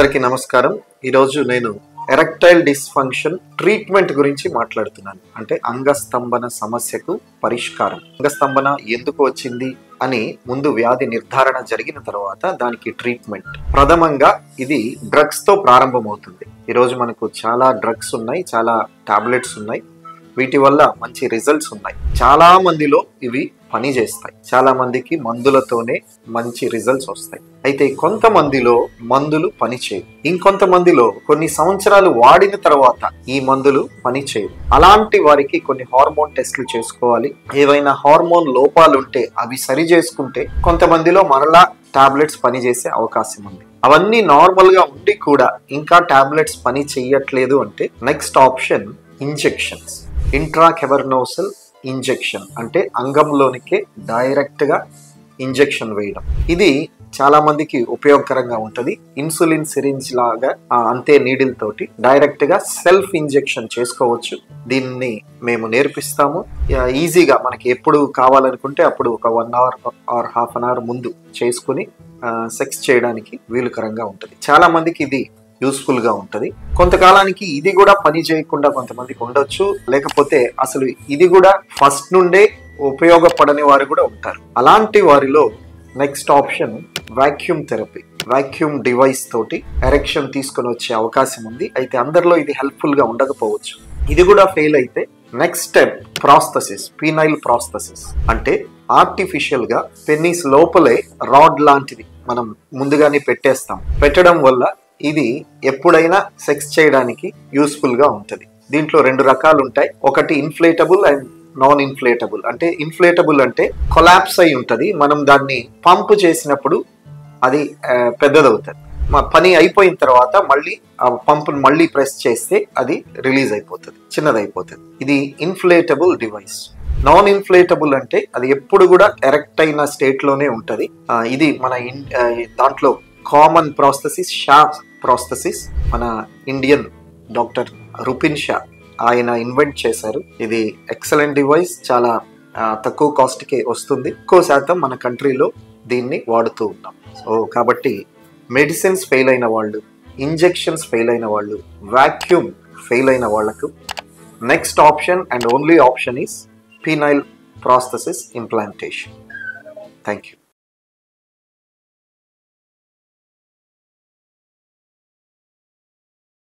అందరికీ నమస్కారం. ఈరోజు నేను ఎరెక్టైల్ డిస్ఫంక్షన్ ట్రీట్మెంట్ గురించి మాట్లాడుతున్నాను. అంటే అంగస్తంభన సమస్యకు పరిష్కారం. అంగస్తంభన ఎందుకు వచ్చింది అని ముందు వ్యాధి నిర్ధారణ జరిగిన తర్వాత దానికి ట్రీట్మెంట్. ప్రథమంగా ఇది డ్రగ్స్ తో ప్రారంభమవుతుంది. ఈరోజు మనకు చాలా డ్రగ్స్ ఉన్నాయి, చాలా టాబ్లెట్స్ ఉన్నాయి. వీటి వల్ల మంచి రిజల్ట్స్ ఉన్నాయి. చాలా మందిలో ఇవి పని చేస్తాయి. చాలా మందికి మందులతోనే మంచి రిజల్ట్స్ వస్తాయి. అయితే కొంతమందిలో మందులు పని చేయవు. ఇంకొంతమందిలో కొన్ని సంవత్సరాలు వాడిన తర్వాత ఈ మందులు పని చేయవు. అలాంటి వారికి కొన్ని హార్మోన్ టెస్టులు చేసుకోవాలి. ఏవైనా హార్మోన్ లోపాలు ఉంటే అవి సరి చేసుకుంటే కొంతమందిలో మరలా టాబ్లెట్స్ పనిచేసే అవకాశం ఉంది. అవన్నీ నార్మల్ గా ఉండి కూడా ఇంకా టాబ్లెట్స్ పని చెయ్యట్లేదు అంటే నెక్స్ట్ ఆప్షన్ ఇంజెక్షన్స్. ఇంట్రాకెవర్నోసల్ ఇంజెక్షన్ అంటే అంగంలోనికే డైరెక్ట్ గా ఇంజెక్షన్ వేయడం. ఇది చాలా మందికి ఉపయోగకరంగా ఉంటుంది. ఇన్సులిన్ సిరింజ్ లాగా అంతే నీడిల్ తోటి డైరెక్ట్ గా సెల్ఫ్ ఇంజెక్షన్ చేసుకోవచ్చు. దీన్ని మేము నేర్పిస్తాము. ఈజీగా మనకి ఎప్పుడు కావాలనుకుంటే అప్పుడు ఒక 1 hour or half an hour ముందు చేసుకుని సెక్స్ చేయడానికి వీలుకరంగా ఉంటుంది. చాలా మందికి ఇది యూస్ఫుల్ గా ఉంటది. కొంతకాలానికి ఇది కూడా పని చేయకుండా కొంతమందికి ఉండొచ్చు. లేకపోతే అసలు ఇది కూడా ఫస్ట్ నుండే ఉపయోగపడని వారు కూడా ఉంటారు. అలాంటి వారిలో next option vacuum therapy. Vacuum device తోటి ఎరెక్షన్ తీసుకొని వచ్చే అవకాశం ఉంది. అయితే అందరిలో ఇది హెల్ప్ఫుల్ గా ఉండకపోవచ్చు. ఇది కూడా ఫెయిల్ అయితే నెక్స్ట్ స్టెప్ ప్రాస్థసిస్, పీనైల్ ప్రాస్థసిస్. అంటే ఆర్టిఫిషియల్ గా పెన్నిస్ లోపలే రాడ్ లాంటిది మనం ముందుగానే పెట్టడం వల్ల ఇది ఎప్పుడైనా సెక్స్ చేయడానికి యూస్ఫుల్ గా ఉంటుంది. దీంట్లో 2 రకాలు ఉంటాయి. ఒకటి ఇన్ఫ్లేటబుల్ అండ్ నాన్ ఇన్ఫ్లేటబుల్. అంటే ఇన్ఫ్లేటబుల్ అంటే కొలాప్స్ అయి ఉంటుంది. మనం దాన్ని పంప్ చేసినప్పుడు అది పెద్దదవుతుంది. పని అయిపోయిన తర్వాత మళ్ళీ ఆ పంపును మళ్ళీ ప్రెస్ చేస్తే అది రిలీజ్ అయిపోతుంది, చిన్నదైపోతుంది. ఇది ఇన్ఫ్లేటబుల్ డివైస్. నాన్ ఇన్ఫ్లేటబుల్ అంటే అది ఎప్పుడు కూడా ఎరెక్ట్ అయిన స్టేట్ లోనే ఉంటది. ఇది మన దాంట్లో కామన్ ప్రాస్థసిస్, షా ప్రాస్థసిస్. మన ఇండియన్ డాక్టర్ రుపిన్ షా ఆయన ఇన్వెంట్ చేశారు. ఇది ఎక్సలెంట్ డివైస్. చాలా తక్కువ కాస్ట్ కే వస్తుంది. ఎక్కువ శాతం మన కంట్రీలో దీన్ని వాడుతూ ఉన్నాం. సో కాబట్టి మెడిసిన్స్ ఫెయిల్ అయిన వాళ్ళు, ఇంజెక్షన్స్ ఫెయిల్ అయిన వాళ్ళు, వాక్యూమ్ ఫెయిల్ అయిన వాళ్లకు next option and only option is penile prosthesis implantation. Thank you.